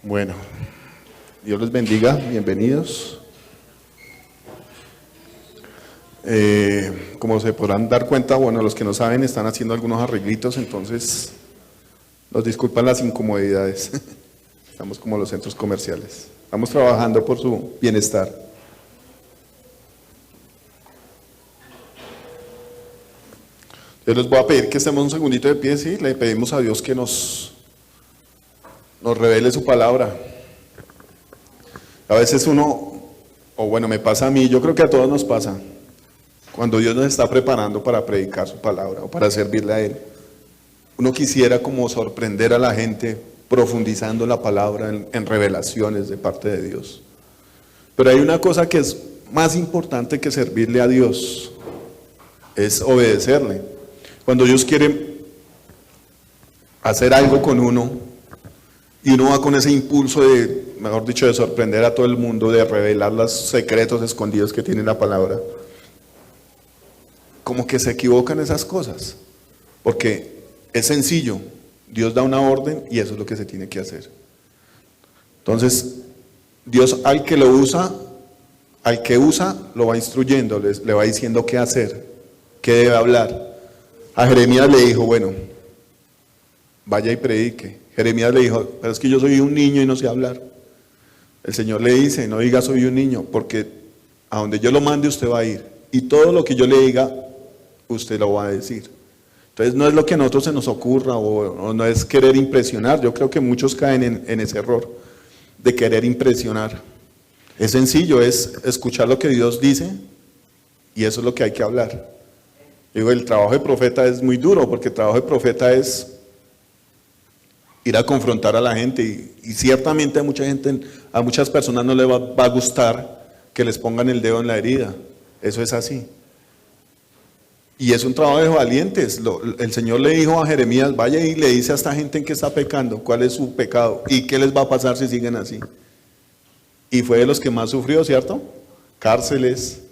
Bueno, Dios les bendiga, bienvenidos. Como se podrán dar cuenta, bueno, los que no saben están haciendo algunos arreglitos, entonces nos disculpan las incomodidades. Estamos como los centros comerciales. Estamos trabajando por su bienestar. Yo les voy a pedir que estemos un segundito de pie, ¿sí? Le pedimos a Dios que nos revele su palabra. A veces uno, o bueno, me pasa a mí, yo creo que a todos nos pasa, cuando Dios nos está preparando para predicar su palabra o para servirle a Él, uno quisiera como sorprender a la gente profundizando la palabra en revelaciones de parte de Dios. Pero hay una cosa que es más importante que servirle a Dios, es obedecerle. Cuando Dios quiere hacer algo con uno, y uno va con ese impulso de, mejor dicho, de sorprender a todo el mundo, de revelar los secretos escondidos que tiene la palabra, como que se equivocan esas cosas, porque es sencillo, Dios da una orden y eso es lo que se tiene que hacer. Entonces, Dios al que lo usa, al que usa, lo va instruyendo, le va diciendo qué hacer, qué debe hablar. A Jeremías le dijo, bueno, vaya y predique. Jeremías le dijo, pero es que yo soy un niño y no sé hablar. El Señor le dice, no diga soy un niño, porque a donde yo lo mande usted va a ir. Y todo lo que yo le diga, usted lo va a decir. Entonces no es lo que a nosotros se nos ocurra o no es querer impresionar. Yo creo que muchos caen en ese error de querer impresionar. Es sencillo, es escuchar lo que Dios dice y eso es lo que hay que hablar. Digo, el trabajo de profeta es muy duro porque el trabajo de profeta es ir a confrontar a la gente y ciertamente a muchas personas no les va a gustar que les pongan el dedo en la herida. Eso es así. Y es un trabajo de valientes. El Señor le dijo a Jeremías, vaya y le dice a esta gente en qué está pecando, cuál es su pecado y qué les va a pasar si siguen así. Y fue de los que más sufrió, ¿cierto? Cárceles,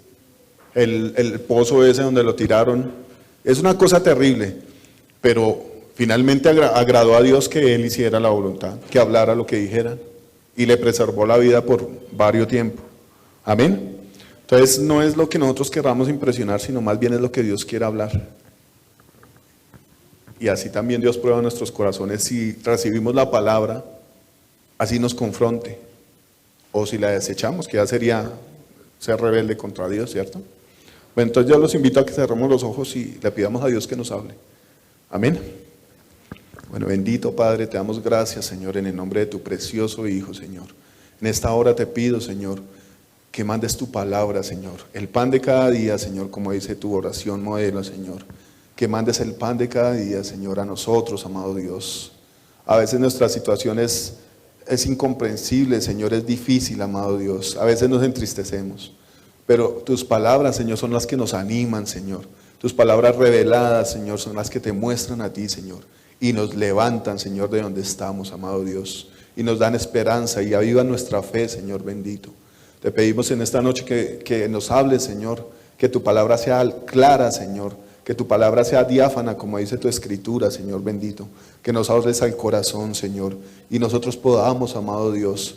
el pozo ese donde lo tiraron. Es una cosa terrible, pero finalmente agradó a Dios que él hiciera la voluntad, que hablara lo que dijera y le preservó la vida por varios tiempos. Amén. Entonces no es lo que nosotros queramos impresionar, sino más bien es lo que Dios quiere hablar. Y así también Dios prueba nuestros corazones si recibimos la palabra, así nos confronte. O si la desechamos, que ya sería ser rebelde contra Dios, ¿cierto? Bueno, entonces yo los invito a que cerremos los ojos y le pidamos a Dios que nos hable. Amén. Bueno, bendito Padre, te damos gracias, Señor, en el nombre de tu precioso Hijo, Señor. En esta hora te pido, Señor, que mandes tu palabra, Señor. El pan de cada día, Señor, como dice tu oración modelo, Señor. Que mandes el pan de cada día, Señor, a nosotros, amado Dios. A veces nuestra situación es incomprensible, Señor, es difícil, amado Dios. A veces nos entristecemos. Pero tus palabras, Señor, son las que nos animan, Señor. Tus palabras reveladas, Señor, son las que te muestran a ti, Señor. Y nos levantan, Señor, de donde estamos, amado Dios. Y nos dan esperanza y avivan nuestra fe, Señor bendito. Te pedimos en esta noche que nos hables, Señor. Que tu palabra sea clara, Señor. Que tu palabra sea diáfana, como dice tu escritura, Señor bendito. Que nos hables al corazón, Señor. Y nosotros podamos, amado Dios,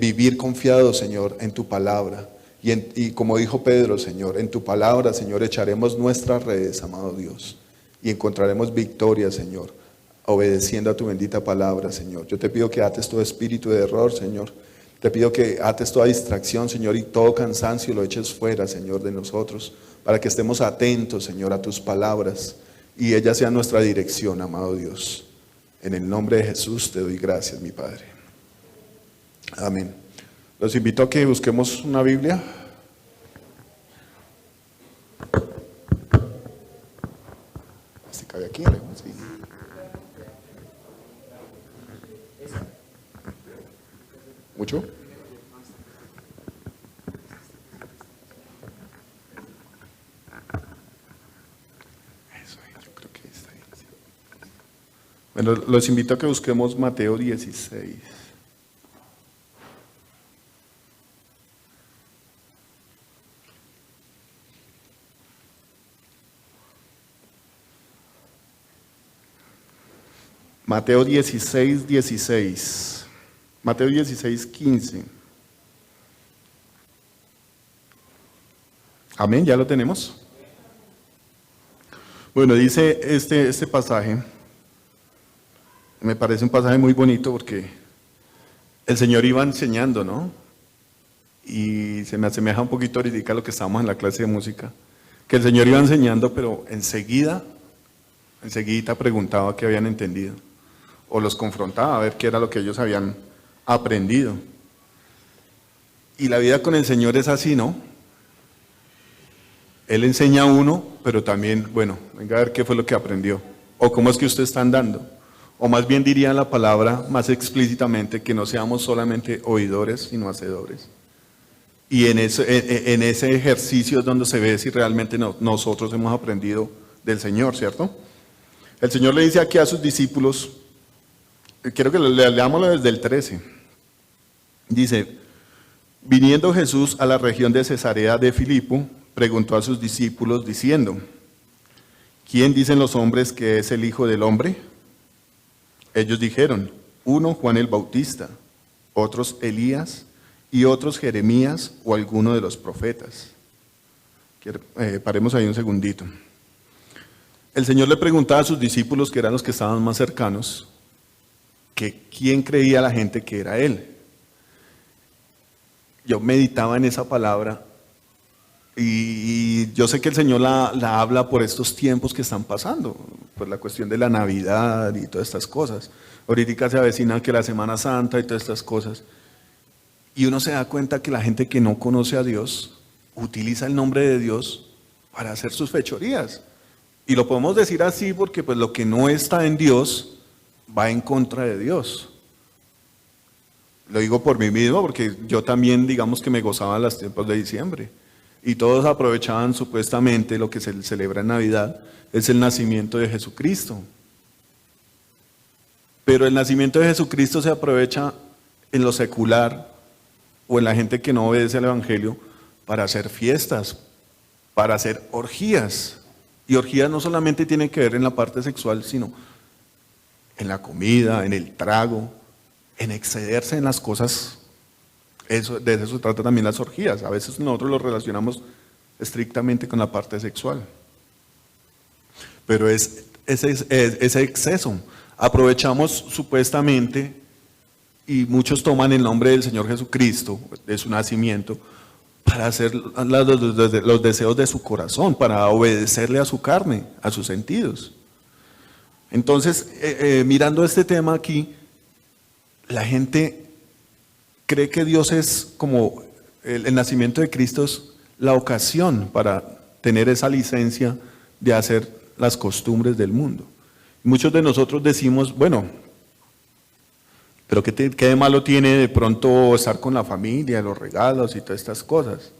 vivir confiados, Señor, en tu palabra. Y como dijo Pedro, Señor, en tu palabra, Señor, echaremos nuestras redes, amado Dios. Y encontraremos victoria, Señor, obedeciendo a tu bendita palabra, Señor. Yo te pido que ates todo espíritu de error, Señor. Te pido que ates toda distracción, Señor, y todo cansancio lo eches fuera, Señor, de nosotros, para que estemos atentos, Señor, a tus palabras y ellas sean nuestra dirección, amado Dios. En el nombre de Jesús te doy gracias, mi Padre. Amén. Los invito a que busquemos una Biblia. ¿Este cabe aquí? Sí. ¿Mucho? Eso, yo creo que está bien. Bueno, los invito a que busquemos Mateo 16. Mateo 16, 16. Mateo 16, 15. Amén, ya lo tenemos. Bueno, dice este pasaje, me parece un pasaje muy bonito porque el Señor iba enseñando, ¿no? Y se me asemeja un poquito ahorita a lo que estábamos en la clase de música, que el Señor iba enseñando, pero enseguida preguntaba qué habían entendido, o los confrontaba a ver qué era lo que ellos habían aprendido. Y la vida con el Señor es así, ¿no? Él enseña a uno, pero también, bueno, venga a ver qué fue lo que aprendió, o cómo es que usted está andando, o más bien diría la palabra más explícitamente, que no seamos solamente oidores, sino hacedores. Y en ese ejercicio es donde se ve si realmente nosotros hemos aprendido del Señor, ¿cierto? El Señor le dice aquí a sus discípulos, quiero que leámoslo desde el 13, dice, viniendo Jesús a la región de Cesarea de Filipo, preguntó a sus discípulos diciendo, ¿quién dicen los hombres que es el Hijo del Hombre? Ellos dijeron, uno Juan el Bautista, otros Elías, y otros Jeremías o alguno de los profetas. Paremos ahí un segundito. El Señor le preguntaba a sus discípulos, que eran los que estaban más cercanos, que quién creía la gente que era Él. Yo meditaba en esa palabra y yo sé que el Señor la habla por estos tiempos que están pasando, por la cuestión de la Navidad y todas estas cosas. Ahorita se avecina que la Semana Santa y todas estas cosas. Y uno se da cuenta que la gente que no conoce a Dios utiliza el nombre de Dios para hacer sus fechorías. Y lo podemos decir así porque pues lo que no está en Dios va en contra de Dios. Lo digo por mí mismo porque yo también digamos que me gozaba en los tiempos de diciembre. Y todos aprovechaban supuestamente lo que se celebra en Navidad, es el nacimiento de Jesucristo. Pero el nacimiento de Jesucristo se aprovecha en lo secular o en la gente que no obedece al Evangelio para hacer fiestas, para hacer orgías. Y orgías no solamente tienen que ver en la parte sexual, sino en la comida, en el trago, en excederse en las cosas. De eso se trata también las orgías. A veces nosotros lo relacionamos estrictamente con la parte sexual. Pero es ese exceso. Aprovechamos supuestamente, y muchos toman el nombre del Señor Jesucristo, de su nacimiento, para hacer los deseos de su corazón, para obedecerle a su carne, a sus sentidos. Entonces, mirando este tema aquí, la gente cree que Dios es como el nacimiento de Cristo es la ocasión para tener esa licencia de hacer las costumbres del mundo. Muchos de nosotros decimos, bueno, pero ¿qué de malo tiene de pronto estar con la familia, los regalos y todas estas cosas?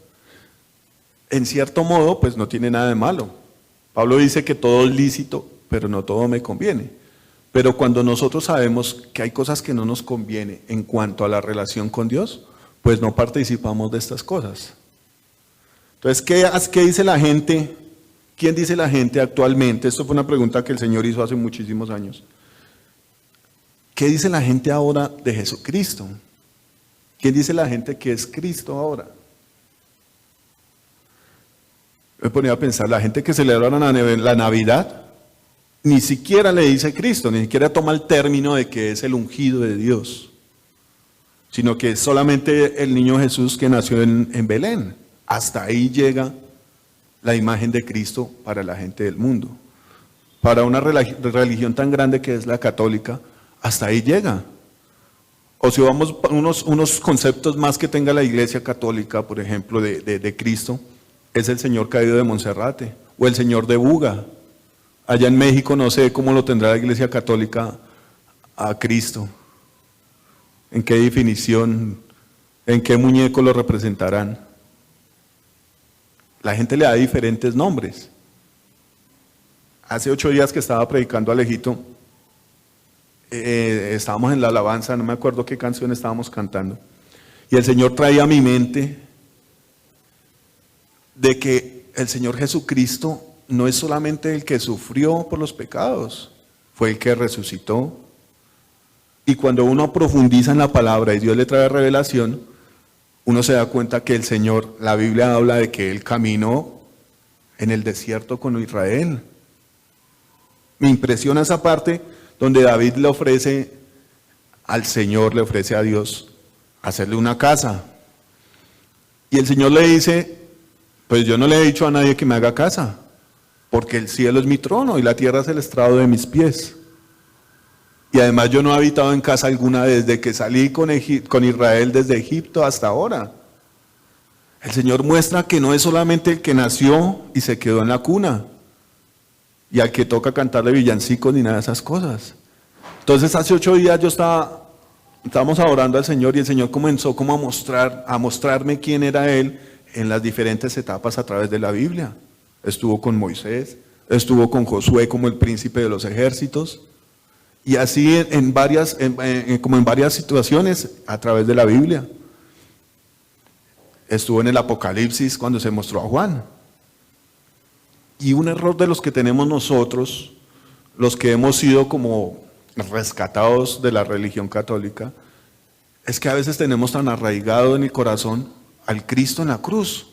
En cierto modo, pues no tiene nada de malo. Pablo dice que todo es lícito, pero no todo me conviene. Pero cuando nosotros sabemos que hay cosas que no nos conviene en cuanto a la relación con Dios, pues no participamos de estas cosas. Entonces, ¿qué dice la gente? ¿Quién dice la gente actualmente? Esto fue una pregunta que el Señor hizo hace muchísimos años. ¿Qué dice la gente ahora de Jesucristo? ¿Quién dice la gente que es Cristo ahora? Me ponía a pensar, la gente que celebra la Navidad, ni siquiera le dice Cristo, ni siquiera toma el término de que es el ungido de Dios, sino que es solamente el niño Jesús que nació en Belén. Hasta ahí llega la imagen de Cristo para la gente del mundo. Para una religión tan grande que es la católica, hasta ahí llega. O si vamos a unos conceptos más que tenga la Iglesia Católica, por ejemplo, de Cristo, es el Señor caído de Monserrate, o el Señor de Buga. Allá en México no sé cómo lo tendrá la Iglesia Católica a Cristo. ¿En qué definición? ¿En qué muñeco lo representarán? La gente le da diferentes nombres. Hace 8 días que estaba predicando a Alejito, estábamos en la alabanza, no me acuerdo qué canción estábamos cantando, y el Señor traía a mi mente de que el Señor Jesucristo no es solamente el que sufrió por los pecados, fue el que resucitó, Y cuando uno profundiza en la palabra y Dios le trae revelación, uno se da cuenta que el Señor, la Biblia habla de que Él caminó en el desierto con Israel. Me impresiona esa parte donde David le ofrece al Señor, le ofrece a Dios hacerle una casa. Y el Señor le dice, pues yo no le he dicho a nadie que me haga casa, porque el cielo es mi trono y la tierra es el estrado de mis pies. Y además yo no he habitado en casa alguna desde que salí con Israel desde Egipto hasta ahora. El Señor muestra que no es solamente el que nació y se quedó en la cuna, y al que toca cantarle villancicos ni nada de esas cosas. Entonces hace 8 días estábamos adorando al Señor y el Señor comenzó como a mostrarme quién era Él en las diferentes etapas a través de la Biblia. Estuvo con Moisés, estuvo con Josué como el príncipe de los ejércitos, y así como en varias situaciones a través de la Biblia. Estuvo en el Apocalipsis cuando se mostró a Juan. Y un error de los que tenemos nosotros, los que hemos sido como rescatados de la religión católica, es que a veces tenemos tan arraigado en el corazón al Cristo en la cruz,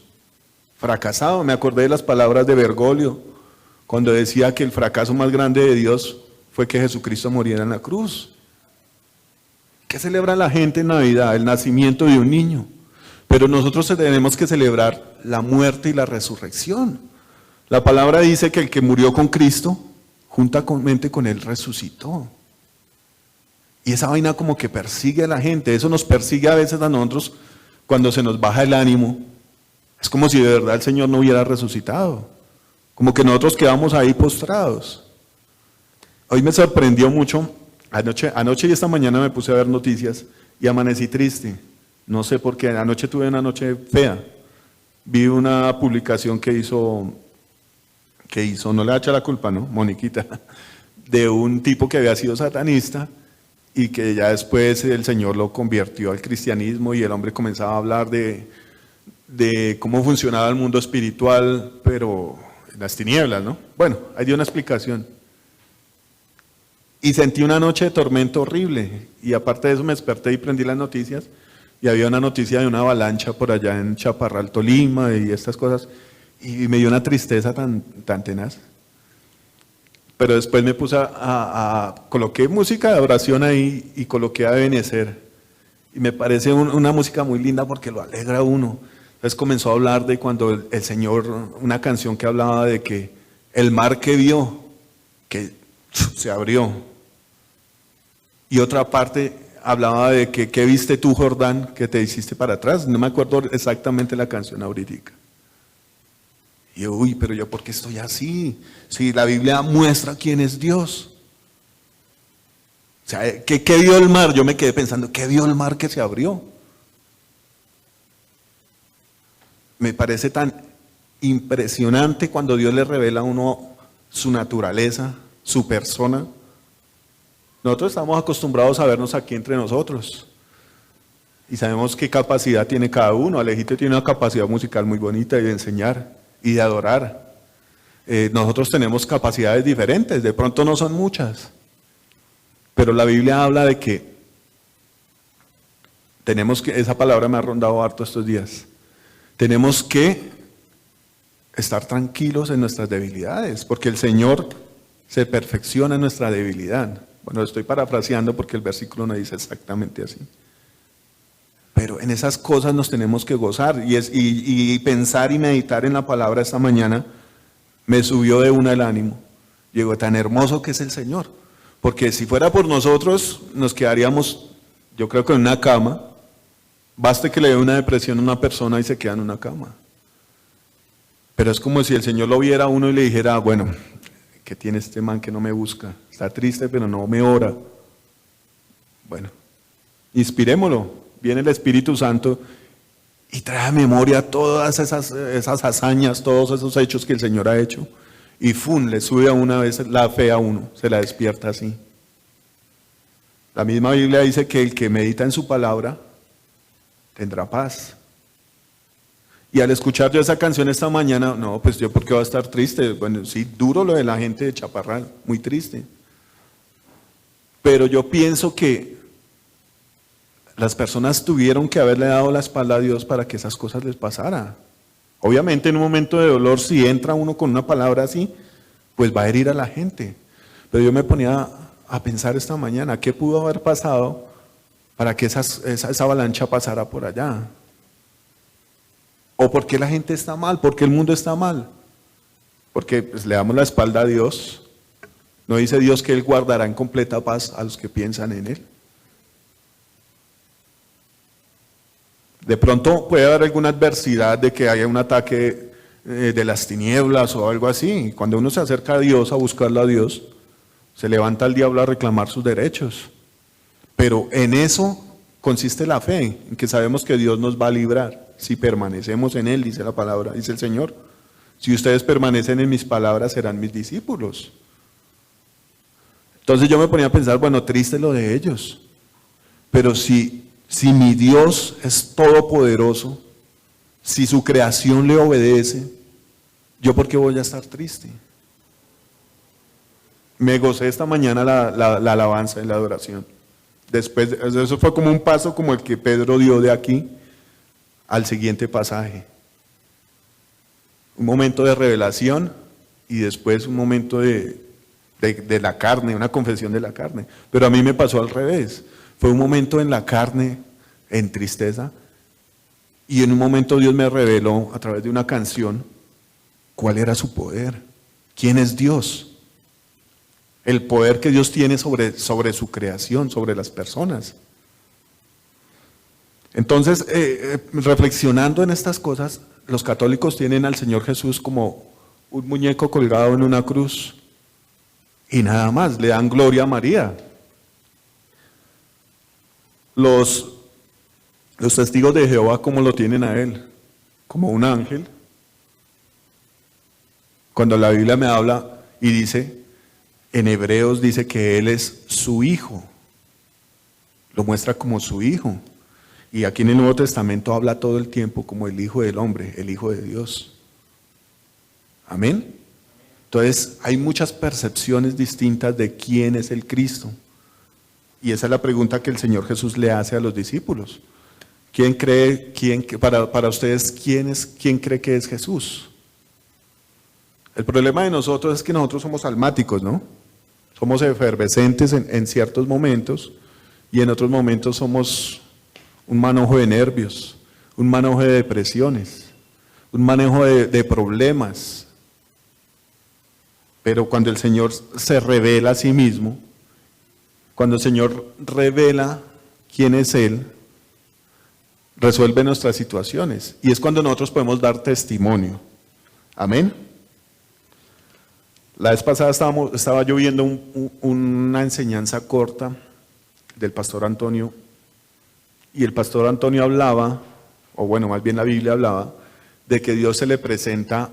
fracasado. Me acordé de las palabras de Bergoglio, cuando decía que el fracaso más grande de Dios fue que Jesucristo muriera en la cruz. ¿Qué celebra la gente en Navidad? El nacimiento de un niño. Pero nosotros tenemos que celebrar la muerte y la resurrección. La palabra dice que el que murió con Cristo, juntamente con Él resucitó. Y esa vaina como que persigue a la gente, eso nos persigue a veces a nosotros cuando se nos baja el ánimo. Es como si de verdad el Señor no hubiera resucitado, como que nosotros quedamos ahí postrados. Hoy me sorprendió mucho, anoche y esta mañana me puse a ver noticias y amanecí triste. No sé por qué, anoche tuve una noche fea. Vi una publicación que hizo, no le echa la culpa, ¿no? Moniquita, de un tipo que había sido satanista y que ya después el Señor lo convirtió al cristianismo y el hombre comenzaba a hablar de cómo funcionaba el mundo espiritual, pero en las tinieblas, ¿no? Bueno, ahí dio una explicación. Y sentí una noche de tormento horrible, y aparte de eso me desperté y prendí las noticias, y había una noticia de una avalancha por allá en Chaparral, Tolima, y estas cosas, y me dio una tristeza tan tenaz. Pero después me puse coloqué música de oración ahí, y coloqué a Ebenezer, y me parece una música muy linda porque lo alegra a uno. Entonces comenzó a hablar de cuando el Señor, una canción que hablaba de que el mar que vio, que se abrió. Y otra parte hablaba de que ¿qué viste tú, Jordán, que te hiciste para atrás? No me acuerdo exactamente la canción ahorita. Y yo, pero yo ¿por qué estoy así? Si la Biblia muestra quién es Dios. O sea, ¿qué vio el mar? Yo me quedé pensando, ¿qué vio el mar que se abrió? Me parece tan impresionante cuando Dios le revela a uno su naturaleza, su persona. Nosotros estamos acostumbrados a vernos aquí entre nosotros y sabemos qué capacidad tiene cada uno. Alejito tiene una capacidad musical muy bonita de enseñar y de adorar. Nosotros tenemos capacidades diferentes, de pronto no son muchas, pero la Biblia habla de que tenemos que, esa palabra me ha rondado harto estos días, tenemos que estar tranquilos en nuestras debilidades, porque el Señor se perfecciona en nuestra debilidad. Bueno, estoy parafraseando porque el versículo no dice exactamente así. Pero en esas cosas nos tenemos que gozar y pensar y meditar en la palabra esta mañana me subió de una el ánimo. Llegó tan hermoso que es el Señor. Porque si fuera por nosotros nos quedaríamos, yo creo que en una cama. Baste que le dé una depresión a una persona y se queda en una cama. Pero es como si el Señor lo viera a uno y le dijera, bueno, ¿qué tiene este man que no me busca? Está triste pero no me ora. Bueno, inspirémoslo. Viene el Espíritu Santo y trae a memoria todas esas hazañas, todos esos hechos que el Señor ha hecho. Y ¡fum! Le sube a una vez la fe a uno, se la despierta así. La misma Biblia dice que el que medita en su palabra tendrá paz. Y al escuchar yo esa canción esta mañana, no, pues yo ¿por qué voy a estar triste? Bueno, sí, duro lo de la gente de Chaparral, muy triste. Pero yo pienso que las personas tuvieron que haberle dado la espalda a Dios para que esas cosas les pasaran. Obviamente en un momento de dolor, si entra uno con una palabra así, pues va a herir a la gente. Pero yo me ponía a pensar esta mañana, ¿qué pudo haber pasado para que esa avalancha pasara por allá? ¿O por qué la gente está mal? ¿Por qué el mundo está mal? Porque pues, le damos la espalda a Dios. ¿No dice Dios que Él guardará en completa paz a los que piensan en Él? De pronto puede haber alguna adversidad de que haya un ataque de las tinieblas o algo así. Cuando uno se acerca a Dios, a buscarlo a Dios, se levanta el diablo a reclamar sus derechos. Pero en eso consiste la fe, en que sabemos que Dios nos va a librar. Si permanecemos en Él, dice la palabra, dice el Señor. Si ustedes permanecen en mis palabras, serán mis discípulos. Entonces yo me ponía a pensar, bueno, triste lo de ellos. Pero si mi Dios es todopoderoso, si su creación le obedece, ¿yo por qué voy a estar triste? Me gocé esta mañana la alabanza y la adoración. Después, eso fue como un paso como el que Pedro dio de aquí al siguiente pasaje. Un momento de revelación y después un momento de la carne, una confesión de la carne. Pero a mí me pasó al revés. Fue un momento en la carne, en tristeza, y en un momento Dios me reveló a través de una canción cuál era su poder, quién es Dios. El poder que Dios tiene sobre su creación, sobre las personas. Entonces, reflexionando en estas cosas, los católicos tienen al Señor Jesús como un muñeco colgado en una cruz y nada más, le dan gloria a María. Los testigos de Jehová, ¿cómo lo tienen a Él? Como un ángel. Cuando la Biblia me habla y dice, en Hebreos dice que Él es su Hijo, lo muestra como su Hijo. Y aquí en el Nuevo Testamento habla todo el tiempo como el Hijo del Hombre, el Hijo de Dios. Amén. Entonces hay muchas percepciones distintas de quién es el Cristo. Y esa es la pregunta que el Señor Jesús le hace a los discípulos. ¿Quién cree, para ustedes, quién cree que es Jesús? El problema de nosotros es que nosotros somos almáticos, ¿no? Somos efervescentes en ciertos momentos y en otros momentos somos un manojo de nervios, un manojo de depresiones, un manejo de problemas. Pero cuando el Señor se revela a sí mismo, cuando el Señor revela quién es Él, resuelve nuestras situaciones. Y es cuando nosotros podemos dar testimonio. Amén. La vez pasada estaba yo viendo una enseñanza corta del pastor Antonio, y el pastor Antonio hablaba, o bueno, más bien la Biblia hablaba, de que Dios se le presenta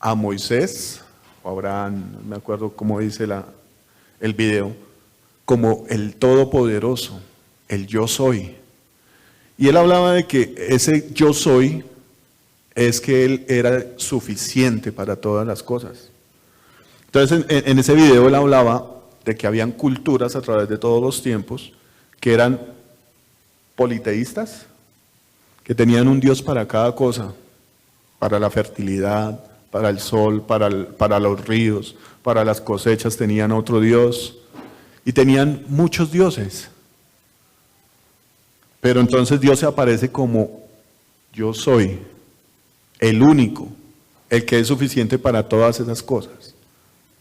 a Moisés, o Abraham, no me acuerdo cómo dice el video, como el Todopoderoso, el Yo Soy. Y él hablaba de que ese Yo Soy es que Él era suficiente para todas las cosas. Entonces en ese video él hablaba de que habían culturas a través de todos los tiempos que eran politeístas, que tenían un Dios para cada cosa, para la fertilidad, para el sol, para los ríos, para las cosechas tenían otro Dios, y tenían muchos dioses. Pero entonces Dios se aparece como yo soy, el único, el que es suficiente para todas esas cosas.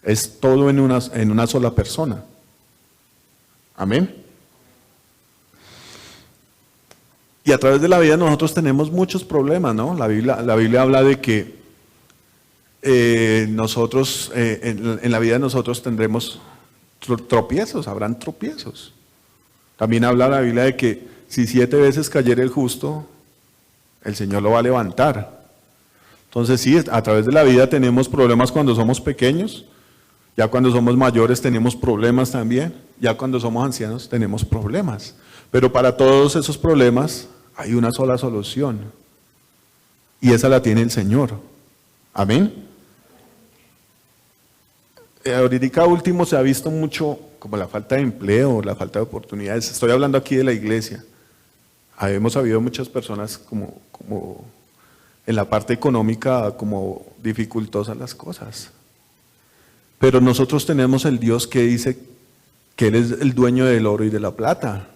Es todo en una sola persona. Amén. Y a través de la vida nosotros tenemos muchos problemas, ¿no? La Biblia habla de que nosotros, en la vida de nosotros tendremos tropiezos, habrán tropiezos. También habla la Biblia de que si 7 veces cayere el justo, el Señor lo va a levantar. Entonces sí, a través de la vida tenemos problemas cuando somos pequeños, ya cuando somos mayores tenemos problemas también, ya cuando somos ancianos tenemos problemas. Pero para todos esos problemas hay una sola solución, y esa la tiene el Señor. Amén. Ahorita último se ha visto mucho como la falta de empleo, la falta de oportunidades. Estoy hablando aquí de la iglesia. hemos habido muchas personas como en la parte económica como dificultosas las cosas. Pero nosotros tenemos el Dios que dice que Él es el dueño del oro y de la plata.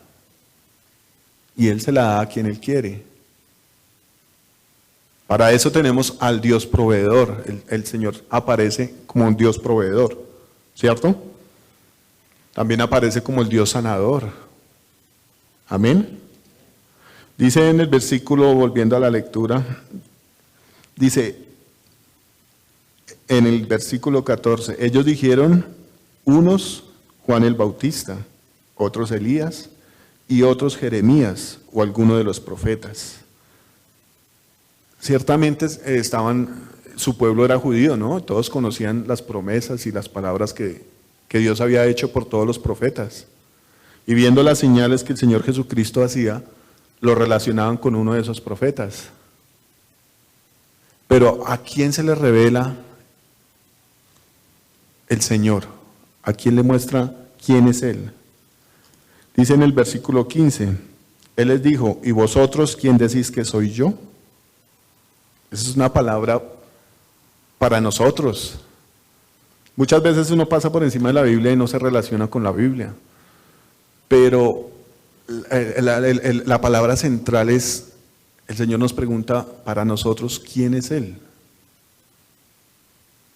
Y Él se la da a quien Él quiere. Para eso tenemos al Dios proveedor. El Señor aparece como un Dios proveedor, ¿cierto? También aparece como el Dios sanador. Amén. Dice en el versículo, volviendo a la lectura, dice en el versículo 14, ellos dijeron, unos Juan el Bautista, otros Elías y otros Jeremías o alguno de los profetas. Ciertamente su pueblo era judío, ¿no? Todos conocían las promesas y las palabras que Dios había hecho por todos los profetas. Y viendo las señales que el Señor Jesucristo hacía, lo relacionaban con uno de esos profetas. Pero ¿a quién se le revela el Señor? ¿A quién le muestra quién es Él? Dice en el versículo 15, Él les dijo, ¿y vosotros quién decís que soy yo? Esa es una palabra para nosotros. Muchas veces uno pasa por encima de la Biblia y no se relaciona con la Biblia. Pero la palabra central es, el Señor nos pregunta para nosotros, ¿quién es Él?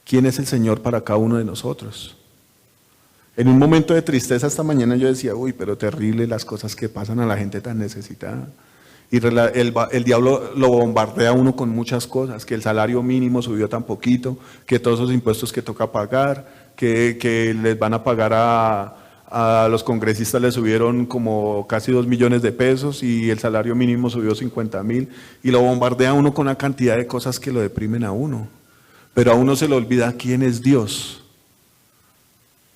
¿Quién es el Señor para cada uno de nosotros? En un momento de tristeza esta mañana yo decía, uy, pero terrible las cosas que pasan a la gente tan necesitada. Y el diablo lo bombardea a uno con muchas cosas, que el salario mínimo subió tan poquito, que todos esos impuestos que toca pagar, que les van a pagar a los congresistas les subieron como casi 2 millones de pesos y el salario mínimo subió 50,000 y lo bombardea a uno con una cantidad de cosas que lo deprimen a uno. Pero a uno se le olvida quién es Dios.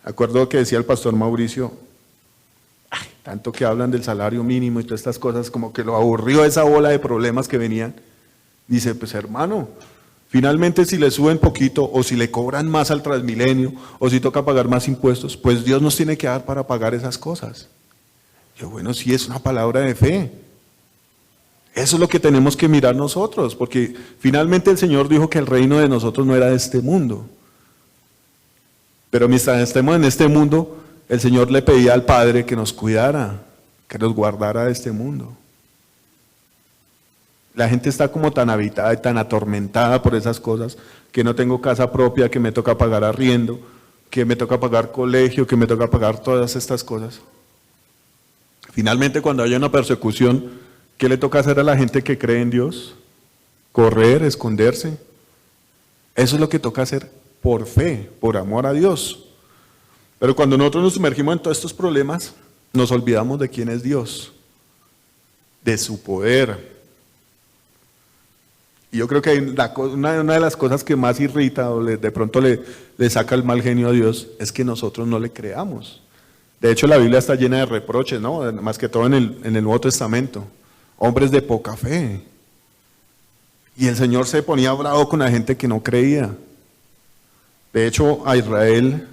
Acuerdo que decía el pastor Mauricio, tanto que hablan del salario mínimo y todas estas cosas, como que lo aburrió esa bola de problemas que venían. Dice, pues hermano, finalmente si le suben poquito o si le cobran más al Transmilenio o si toca pagar más impuestos, pues Dios nos tiene que dar para pagar esas cosas. Yo, bueno, sí es una palabra de fe. Eso es lo que tenemos que mirar nosotros, porque finalmente el Señor dijo que el reino de nosotros no era de este mundo. Pero mientras estemos en este mundo, el Señor le pedía al Padre que nos cuidara, que nos guardara de este mundo. La gente está como tan habitada y tan atormentada por esas cosas, que no tengo casa propia, que me toca pagar arriendo, que me toca pagar colegio, que me toca pagar todas estas cosas. Finalmente, cuando haya una persecución, ¿qué le toca hacer a la gente que cree en Dios? Correr, esconderse. Eso es lo que toca hacer por fe, por amor a Dios. Pero cuando nosotros nos sumergimos en todos estos problemas, nos olvidamos de quién es Dios, de su poder. Y yo creo que una de las cosas que más irrita o de pronto le saca el mal genio a Dios es que nosotros no le creamos. De hecho, la Biblia está llena de reproches, ¿no? Más que todo en el Nuevo Testamento. Hombres de poca fe. Y el Señor se ponía bravo con la gente que no creía. De hecho, a Israel,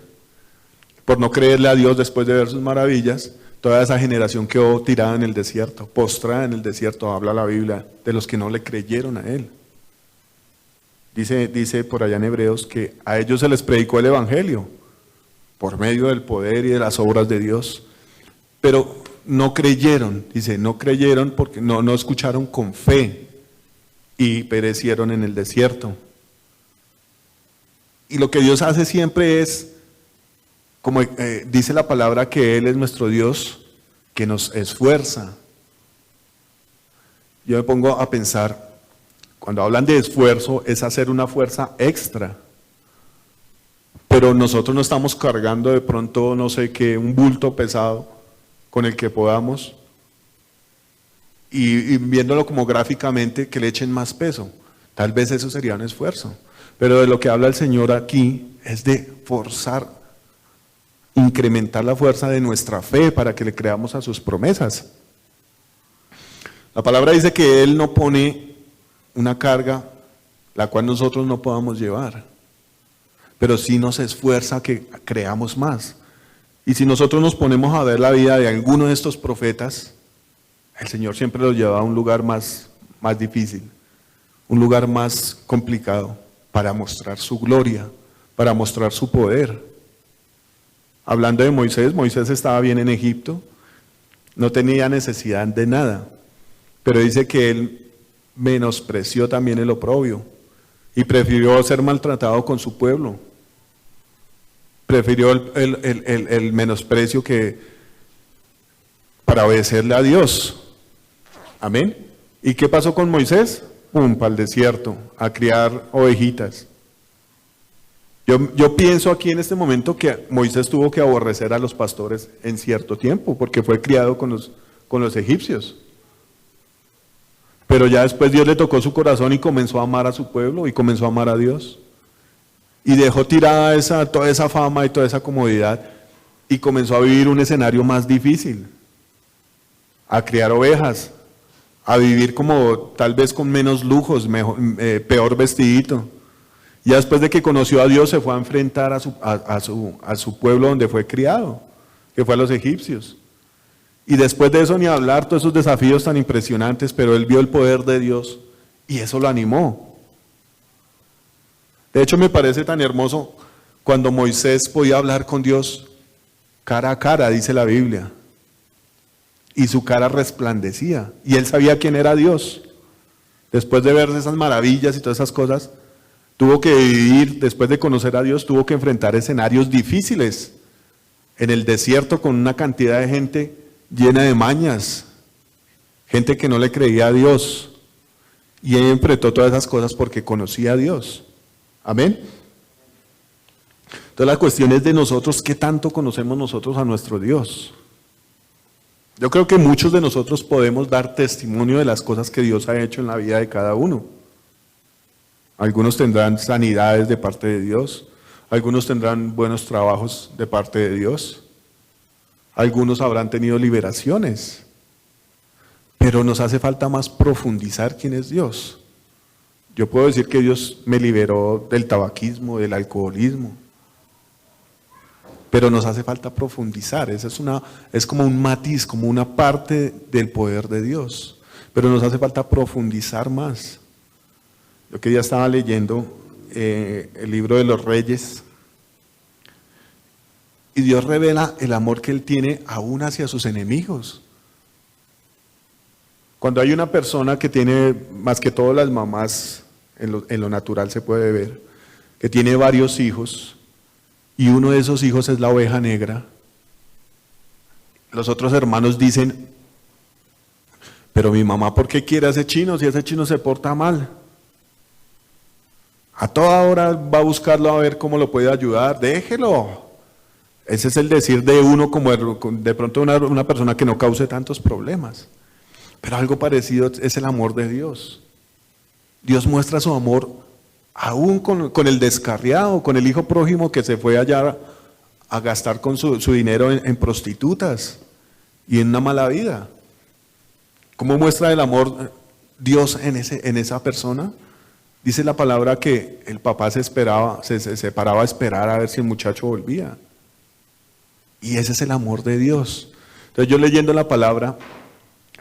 por no creerle a Dios después de ver sus maravillas, toda esa generación quedó tirada en el desierto, postrada en el desierto, habla la Biblia, de los que no le creyeron a Él. Dice por allá en Hebreos que a ellos se les predicó el Evangelio, por medio del poder y de las obras de Dios, pero no creyeron, dice, no creyeron porque no escucharon con fe y perecieron en el desierto. Y lo que Dios hace siempre es, como dice la palabra, que Él es nuestro Dios, que nos esfuerza. Yo me pongo a pensar, cuando hablan de esfuerzo, es hacer una fuerza extra. Pero nosotros no estamos cargando de pronto, no sé qué, un bulto pesado con el que podamos, y viéndolo como gráficamente, que le echen más peso. Tal vez eso sería un esfuerzo. Pero de lo que habla el Señor aquí es de forzar, incrementar la fuerza de nuestra fe para que le creamos a sus promesas. La palabra dice que Él no pone una carga la cual nosotros no podamos llevar, pero sí nos esfuerza que creamos más. Y si nosotros nos ponemos a ver la vida de alguno de estos profetas, el Señor siempre los llevaba a un lugar más difícil, un lugar más complicado, para mostrar su gloria, para mostrar su poder. Hablando de Moisés, Moisés estaba bien en Egipto, no tenía necesidad de nada, pero dice que él menospreció también el oprobio y prefirió ser maltratado con su pueblo. Prefirió el menosprecio que para obedecerle a Dios. Amén. ¿Y qué pasó con Moisés? Pum, para el desierto, a criar ovejitas. Yo pienso aquí en este momento que Moisés tuvo que aborrecer a los pastores en cierto tiempo, porque fue criado con los egipcios. Pero ya después Dios le tocó su corazón y comenzó a amar a su pueblo y comenzó a amar a Dios. Y dejó tirada toda esa fama y toda esa comodidad y comenzó a vivir un escenario más difícil, a criar ovejas, a vivir como tal vez con menos lujos, peor vestidito. Y después de que conoció a Dios se fue a enfrentar a su pueblo donde fue criado, que fue a los egipcios. Y después de eso ni hablar, todos esos desafíos tan impresionantes, pero él vio el poder de Dios y eso lo animó. De hecho me parece tan hermoso cuando Moisés podía hablar con Dios cara a cara, dice la Biblia. Y su cara resplandecía. Y él sabía quién era Dios. Después de ver esas maravillas y todas esas cosas, tuvo que vivir, después de conocer a Dios, tuvo que enfrentar escenarios difíciles. En el desierto con una cantidad de gente llena de mañas. Gente que no le creía a Dios. Y él enfrentó todas esas cosas porque conocía a Dios. Amén. Entonces la cuestión es de nosotros, ¿qué tanto conocemos nosotros a nuestro Dios? Yo creo que muchos de nosotros podemos dar testimonio de las cosas que Dios ha hecho en la vida de cada uno. Algunos tendrán sanidades de parte de Dios, algunos tendrán buenos trabajos de parte de Dios, algunos habrán tenido liberaciones, pero nos hace falta más profundizar quién es Dios. Yo puedo decir que Dios me liberó del tabaquismo, del alcoholismo, pero nos hace falta profundizar. Esa es como un matiz, como una parte del poder de Dios, pero nos hace falta profundizar más. Yo que ya estaba leyendo el libro de los Reyes y Dios revela el amor que Él tiene aún hacia sus enemigos. Cuando hay una persona que tiene, más que todas las mamás, en lo natural se puede ver, que tiene varios hijos y uno de esos hijos es la oveja negra, los otros hermanos dicen, pero mi mamá, ¿por qué quiere a ese chino si ese chino se porta mal? A toda hora va a buscarlo a ver cómo lo puede ayudar, déjelo. Ese es el decir de uno, como de pronto una persona que no cause tantos problemas. Pero algo parecido es el amor de Dios. Dios muestra su amor aún con el descarriado, con el hijo prójimo que se fue allá a gastar con su dinero en prostitutas y en una mala vida. ¿Cómo muestra el amor Dios en esa persona? Dice la palabra que el papá se paraba a esperar a ver si el muchacho volvía. Y ese es el amor de Dios. Entonces yo leyendo la palabra,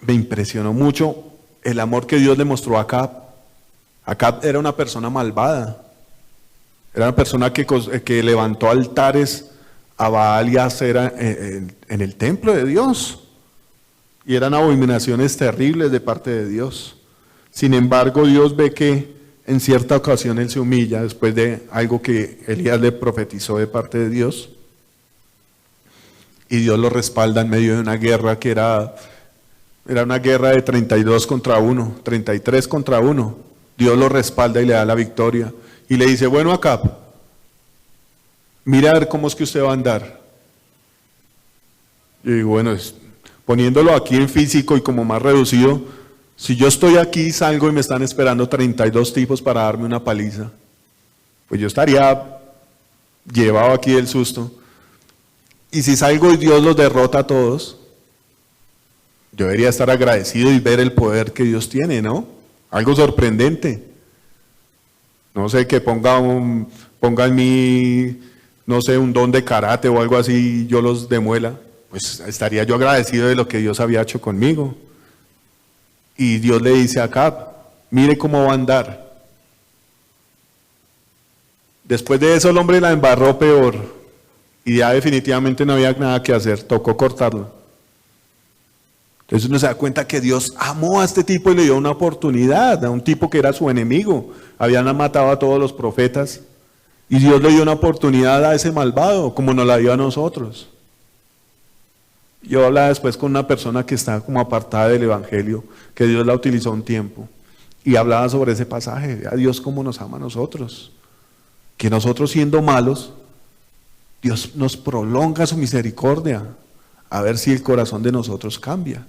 me impresionó mucho el amor que Dios le mostró a Acab. Acab era una persona malvada. Era una persona que levantó altares a Baal y a Acera en el templo de Dios. Y eran abominaciones terribles de parte de Dios. Sin embargo, Dios ve que en cierta ocasión él se humilla después de algo que Elías le profetizó de parte de Dios. Y Dios lo respalda en medio de una guerra que era una guerra de 32 contra 1, 33 contra 1. Dios lo respalda y le da la victoria. Y le dice, bueno, Acab, mira a ver cómo es que usted va a andar. Y digo, bueno, poniéndolo aquí en físico y como más reducido, si yo estoy aquí, salgo y me están esperando 32 tipos para darme una paliza, pues yo estaría llevado aquí del susto. Y si salgo y Dios los derrota a todos, yo debería estar agradecido y ver el poder que Dios tiene, ¿no? Algo sorprendente. No sé, que ponga en mí, no sé, un don de karate o algo así y yo los demuela. Pues estaría yo agradecido de lo que Dios había hecho conmigo. Y Dios le dice a Acab, mire cómo va a andar. Después de eso el hombre la embarró peor y ya definitivamente no había nada que hacer, tocó cortarlo. Entonces uno se da cuenta que Dios amó a este tipo y le dio una oportunidad, a un tipo que era su enemigo. Habían matado a todos los profetas y Dios le dio una oportunidad a ese malvado, como nos la dio a nosotros. Yo hablaba después con una persona que está como apartada del Evangelio, que Dios la utilizó un tiempo, y hablaba sobre ese pasaje, a Dios cómo nos ama a nosotros, que nosotros siendo malos, Dios nos prolonga su misericordia, a ver si el corazón de nosotros cambia.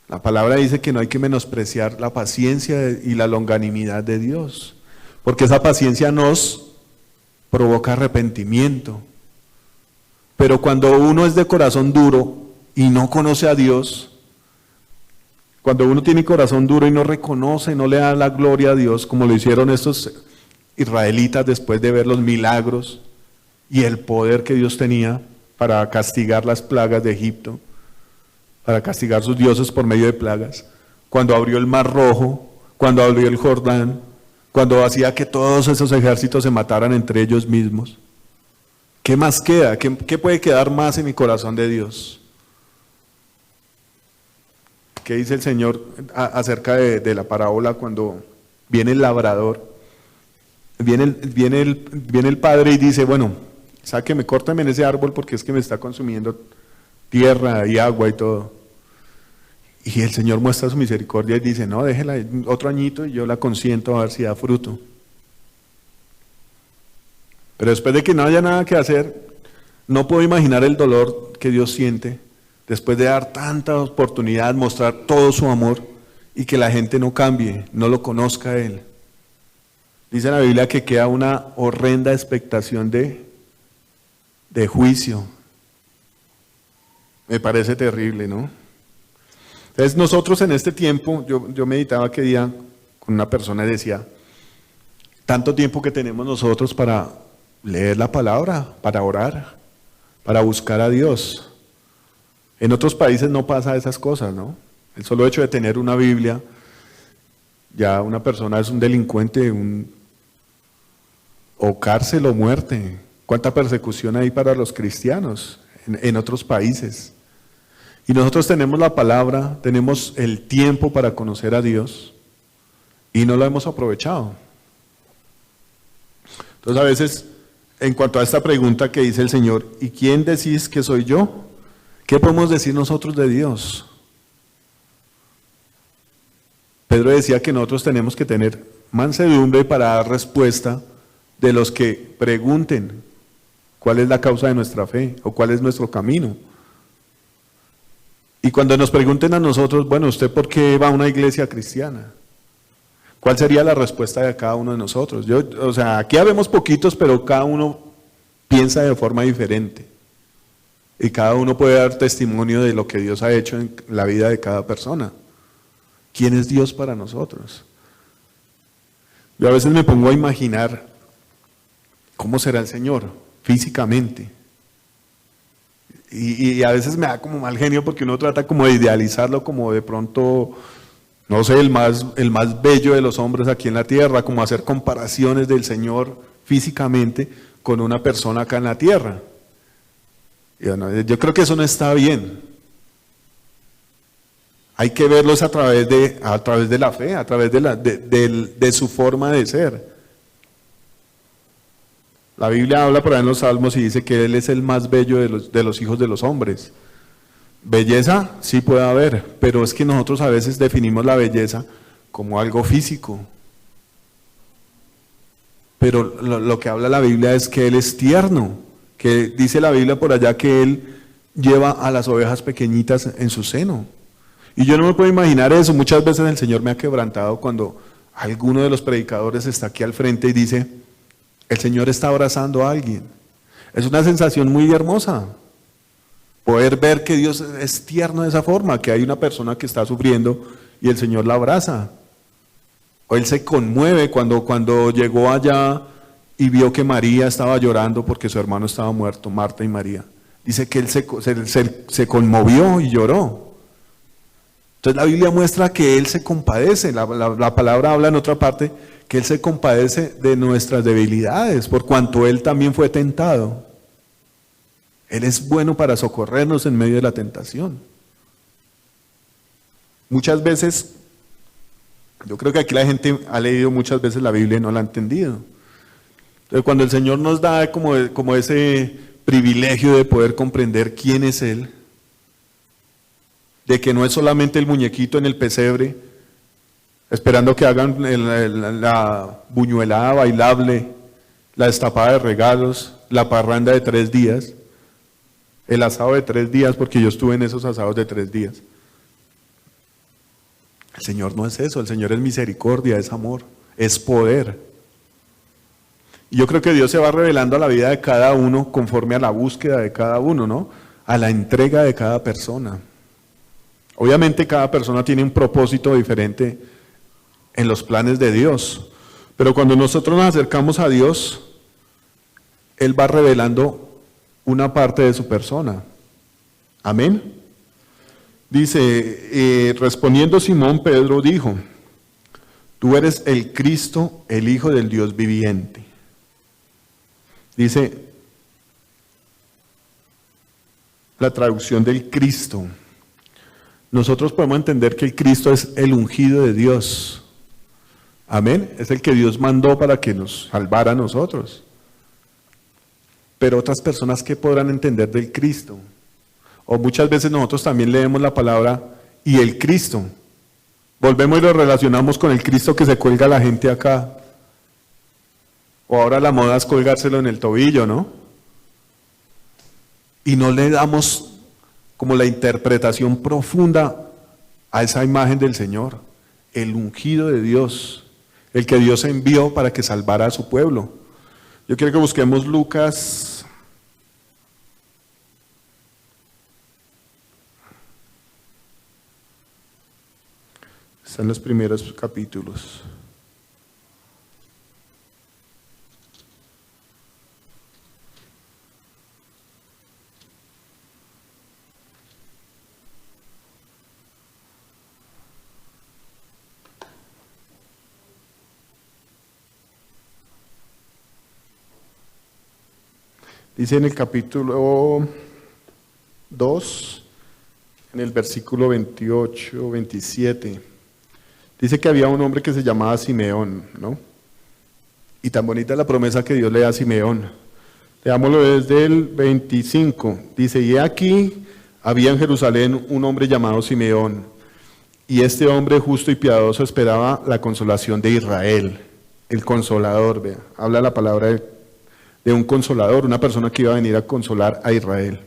La palabra dice que no hay que menospreciar la paciencia y la longanimidad de Dios, porque esa paciencia nos provoca arrepentimiento. Pero cuando uno es de corazón duro y no conoce a Dios, cuando uno tiene corazón duro y no reconoce, no le da la gloria a Dios, como lo hicieron estos israelitas después de ver los milagros y el poder que Dios tenía para castigar las plagas de Egipto, para castigar sus dioses por medio de plagas, cuando abrió el Mar Rojo, cuando abrió el Jordán, cuando hacía que todos esos ejércitos se mataran entre ellos mismos. ¿Qué más queda? ¿Qué puede quedar más en mi corazón de Dios? ¿Qué dice el Señor acerca de la parábola cuando viene el labrador? Viene el padre y dice, bueno, sáqueme, córtame en ese árbol porque es que me está consumiendo tierra y agua y todo. Y el Señor muestra su misericordia y dice, no, déjela otro añito y yo la consiento a ver si da fruto. Pero después de que no haya nada que hacer, no puedo imaginar el dolor que Dios siente después de dar tanta oportunidad, mostrar todo su amor y que la gente no cambie, no lo conozca a Él. Dice la Biblia que queda una horrenda expectación de juicio. Me parece terrible, ¿no? Entonces nosotros en este tiempo, yo meditaba aquel día con una persona y decía, tanto tiempo que tenemos nosotros para leer la palabra, para orar, para buscar a Dios. En otros países no pasa esas cosas, ¿no? El solo hecho de tener una Biblia, ya una persona es un delincuente, o cárcel o muerte. ¿Cuánta persecución hay para los cristianos en otros países? Y nosotros tenemos la palabra, tenemos el tiempo para conocer a Dios y no lo hemos aprovechado. Entonces a veces, en cuanto a esta pregunta que dice el Señor, ¿y quién decís que soy yo? ¿Qué podemos decir nosotros de Dios? Pedro decía que nosotros tenemos que tener mansedumbre para dar respuesta de los que pregunten cuál es la causa de nuestra fe o cuál es nuestro camino. Y cuando nos pregunten a nosotros, bueno, ¿usted por qué va a una iglesia cristiana? ¿Cuál sería la respuesta de cada uno de nosotros? O sea, aquí habemos poquitos, pero cada uno piensa de forma diferente. Y cada uno puede dar testimonio de lo que Dios ha hecho en la vida de cada persona. ¿Quién es Dios para nosotros? Yo a veces me pongo a imaginar cómo será el Señor físicamente. Y a veces me da como mal genio porque uno trata como de idealizarlo como de pronto, no sé, el más bello de los hombres aquí en la tierra, como hacer comparaciones del Señor físicamente con una persona acá en la tierra. Yo creo que eso no está bien. Hay que verlos a través de la fe, a través de su forma de ser. La Biblia habla por ahí en los Salmos y dice que Él es el más bello de los hijos de los hombres. Belleza sí puede haber, pero es que nosotros a veces definimos la belleza como algo físico. Pero lo que habla la Biblia es que Él es tierno, que dice la Biblia por allá que Él lleva a las ovejas pequeñitas en su seno. Y yo no me puedo imaginar eso. Muchas veces el Señor me ha quebrantado cuando alguno de los predicadores está aquí al frente y dice, el Señor está abrazando a alguien. Es una sensación muy hermosa. Poder ver que Dios es tierno de esa forma, que hay una persona que está sufriendo y el Señor la abraza. O Él se conmueve cuando llegó allá y vio que María estaba llorando porque su hermano estaba muerto, Marta y María. Dice que Él se conmovió y lloró. Entonces la Biblia muestra que Él se compadece, la palabra habla en otra parte, que Él se compadece de nuestras debilidades, por cuanto Él también fue tentado. Él es bueno para socorrernos en medio de la tentación. Muchas veces, yo creo que aquí la gente ha leído muchas veces la Biblia y no la ha entendido. Entonces cuando el Señor nos da como ese privilegio de poder comprender quién es Él, de que no es solamente el muñequito en el pesebre, esperando que hagan la buñuelada bailable, la destapada de regalos, la parranda de 3 días, el asado de 3 días, porque yo estuve en esos asados de 3 días. El Señor no es eso, el Señor es misericordia, es amor, es poder. Y yo creo que Dios se va revelando a la vida de cada uno conforme a la búsqueda de cada uno, ¿no? A la entrega de cada persona. Obviamente cada persona tiene un propósito diferente en los planes de Dios, pero cuando nosotros nos acercamos a Dios, Él va revelando una parte de su persona. Amén. Dice, respondiendo Simón, Pedro dijo, tú eres el Cristo, el Hijo del Dios viviente. Dice la traducción del Cristo. Nosotros podemos entender que el Cristo es el ungido de Dios. Amén. Es el que Dios mandó para que nos salvara a nosotros. Pero otras personas, ¿qué podrán entender del Cristo? O muchas veces nosotros también leemos la palabra y el Cristo. Volvemos y lo relacionamos con el Cristo que se cuelga la gente acá. O ahora la moda es colgárselo en el tobillo, ¿no? Y no le damos como la interpretación profunda a esa imagen del Señor, el ungido de Dios, el que Dios envió para que salvara a su pueblo. Yo quiero que busquemos Lucas. Están los primeros capítulos. Dice en el capítulo 2, en el versículo 28, 27, dice que había un hombre que se llamaba Simeón, ¿no? Y tan bonita es la promesa que Dios le da a Simeón. Leámoslo desde el 25. Dice, y aquí había en Jerusalén un hombre llamado Simeón, y este hombre justo y piadoso esperaba la consolación de Israel. El consolador, vea, habla la palabra de un consolador, una persona que iba a venir a consolar a Israel.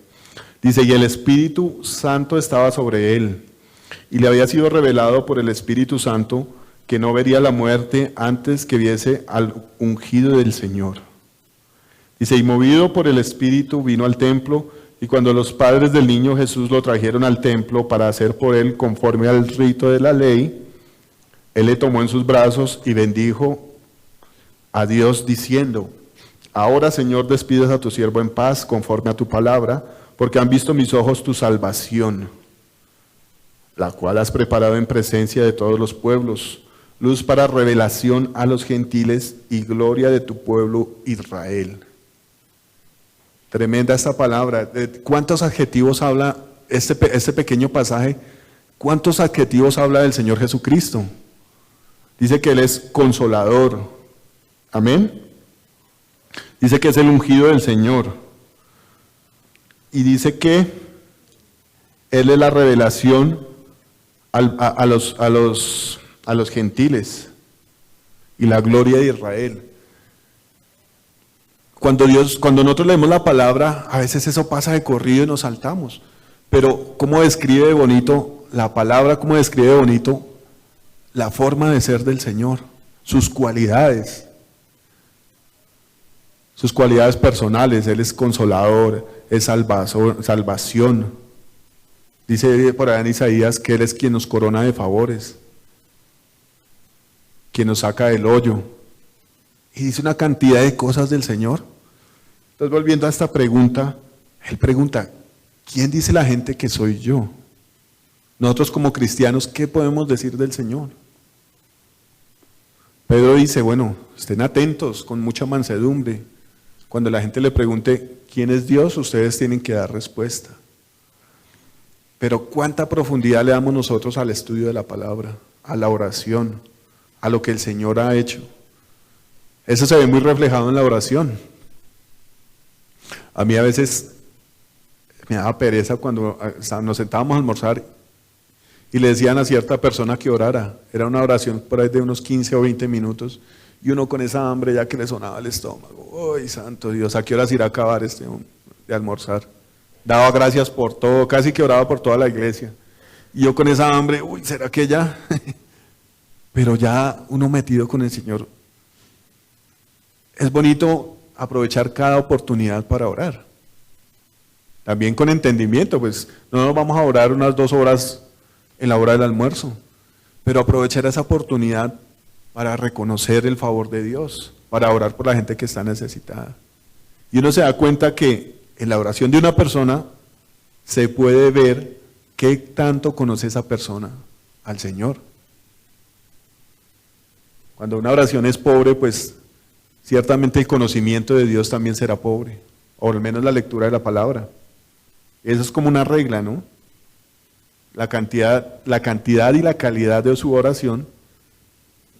Dice, y el Espíritu Santo estaba sobre él, y le había sido revelado por el Espíritu Santo que no vería la muerte antes que viese al ungido del Señor. Dice, y movido por el Espíritu vino al templo, y cuando los padres del niño Jesús lo trajeron al templo para hacer por él conforme al rito de la ley, él le tomó en sus brazos y bendijo a Dios diciendo, ahora Señor despides a tu siervo en paz conforme a tu palabra, porque han visto mis ojos tu salvación, la cual has preparado en presencia de todos los pueblos, luz para revelación a los gentiles y gloria de tu pueblo Israel. Tremenda esta palabra. ¿Cuántos adjetivos habla este pequeño pasaje? ¿Cuántos adjetivos habla del Señor Jesucristo? Dice que Él es consolador. Amén. Dice que es el ungido del Señor. Y dice que Él es la revelación a los gentiles y la gloria de Israel. Cuando nosotros leemos la palabra, a veces eso pasa de corrido y nos saltamos. Pero ¿cómo describe de bonito la palabra? ¿Cómo describe de bonito la forma de ser del Señor? Sus cualidades. Sus cualidades personales. Él es consolador, es salvación. Dice por allá en Isaías que Él es quien nos corona de favores, quien nos saca del hoyo. Y dice una cantidad de cosas del Señor. Entonces, volviendo a esta pregunta, Él pregunta, ¿quién dice la gente que soy yo? Nosotros como cristianos, ¿qué podemos decir del Señor? Pedro dice, bueno, estén atentos, con mucha mansedumbre. Cuando la gente le pregunte, ¿quién es Dios? Ustedes tienen que dar respuesta. Pero ¿cuánta profundidad le damos nosotros al estudio de la palabra, a la oración, a lo que el Señor ha hecho? Eso se ve muy reflejado en la oración. A mí a veces me daba pereza cuando nos sentábamos a almorzar y le decían a cierta persona que orara. Era una oración por ahí de unos 15 o 20 minutos y uno con esa hambre ya que le sonaba el estómago. ¡Ay, santo Dios! ¿A qué horas irá a acabar de almorzar? Daba gracias por todo, casi que oraba por toda la iglesia. Y yo con esa hambre, uy, ¿será que ya? Pero ya uno metido con el Señor. Es bonito aprovechar cada oportunidad para orar. También con entendimiento, pues no nos vamos a orar unas 2 horas en la hora del almuerzo, pero aprovechar esa oportunidad para reconocer el favor de Dios, para orar por la gente que está necesitada. Y uno se da cuenta que en la oración de una persona se puede ver qué tanto conoce esa persona al Señor. Cuando una oración es pobre, pues ciertamente el conocimiento de Dios también será pobre, o al menos la lectura de la palabra. Eso es como una regla, ¿no? La cantidad y la calidad de su oración,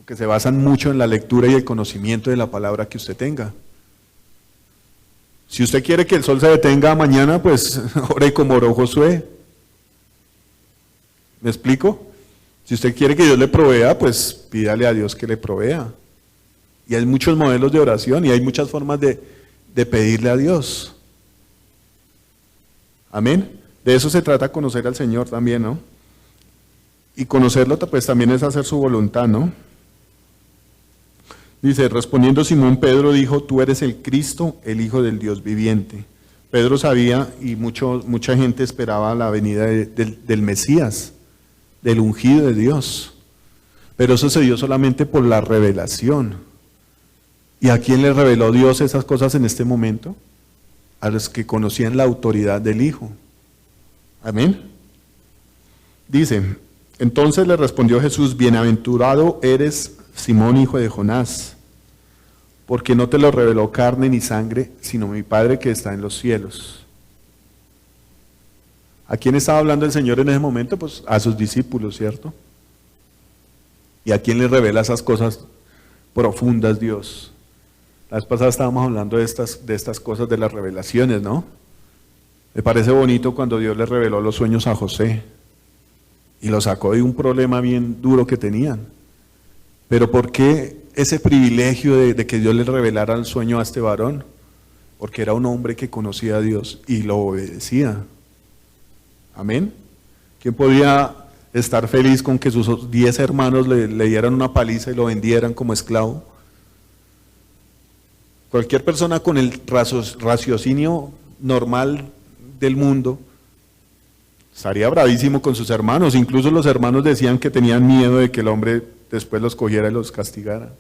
que se basan mucho en la lectura y el conocimiento de la palabra que usted tenga. Si usted quiere que el sol se detenga mañana, pues ore como oró Josué. ¿Me explico? Si usted quiere que Dios le provea, pues pídale a Dios que le provea. Y hay muchos modelos de oración y hay muchas formas de pedirle a Dios. Amén. De eso se trata, conocer al Señor también, ¿no? Y conocerlo pues también es hacer su voluntad, ¿no? Dice, respondiendo Simón Pedro dijo, tú eres el Cristo, el Hijo del Dios viviente. Pedro sabía y mucha gente esperaba la venida del Mesías, del ungido de Dios. Pero eso se dio solamente por la revelación. ¿Y a quién le reveló Dios esas cosas en este momento? A los que conocían la autoridad del Hijo. Amén. Dice, entonces le respondió Jesús, bienaventurado eres Simón, hijo de Jonás, porque no te lo reveló carne ni sangre, sino mi Padre que está en los cielos. ¿A quién estaba hablando el Señor en ese momento? Pues a sus discípulos, ¿cierto? ¿Y a quién le revela esas cosas profundas Dios? La vez pasada estábamos hablando de estas cosas de las revelaciones, ¿no? Me parece bonito cuando Dios le reveló los sueños a José y lo sacó de un problema bien duro que tenían. Pero ¿por qué ese privilegio de que Dios le revelara el sueño a este varón? Porque era un hombre que conocía a Dios y lo obedecía. Amén. ¿Quién podía estar feliz con que sus 10 hermanos le dieran una paliza y lo vendieran como esclavo? Cualquier persona con el raciocinio normal del mundo estaría bravísimo con sus hermanos. Incluso los hermanos decían que tenían miedo de que el hombre después los cogiera y los castigara.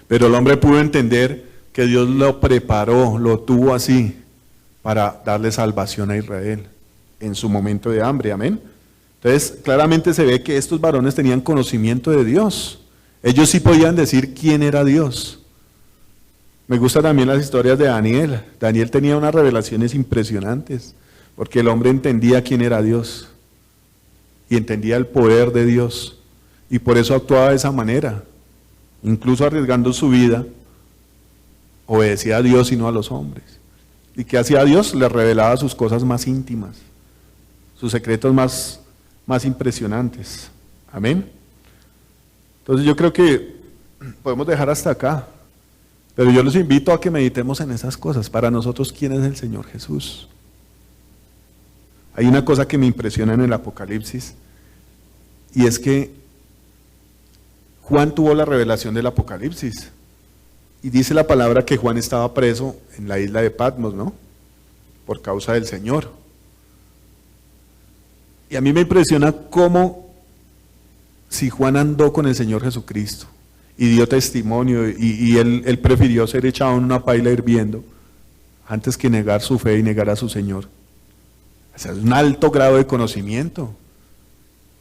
Pero el hombre pudo entender que Dios lo preparó, lo tuvo así para darle salvación a Israel en su momento de hambre. Amén. Entonces claramente se ve que estos varones tenían conocimiento de Dios. Ellos sí podían decir quién era Dios. Me gustan también las historias de Daniel. Daniel tenía unas revelaciones impresionantes, porque el hombre entendía quién era Dios y entendía el poder de Dios, y por eso actuaba de esa manera, incluso arriesgando su vida, obedecía a Dios y no a los hombres. ¿Y qué hacía Dios? Le revelaba sus cosas más íntimas, sus secretos más impresionantes. Amén. Entonces yo creo que podemos dejar hasta acá. Pero yo los invito a que meditemos en esas cosas. Para nosotros, ¿quién es el Señor Jesús? Hay una cosa que me impresiona en el Apocalipsis, y es que Juan tuvo la revelación del Apocalipsis. Y dice la palabra que Juan estaba preso en la isla de Patmos, ¿no? Por causa del Señor. Y a mí me impresiona cómo, si Juan andó con el Señor Jesucristo, y dio testimonio, y él prefirió ser echado en una paila hirviendo antes que negar su fe y negar a su Señor. O sea, es un alto grado de conocimiento,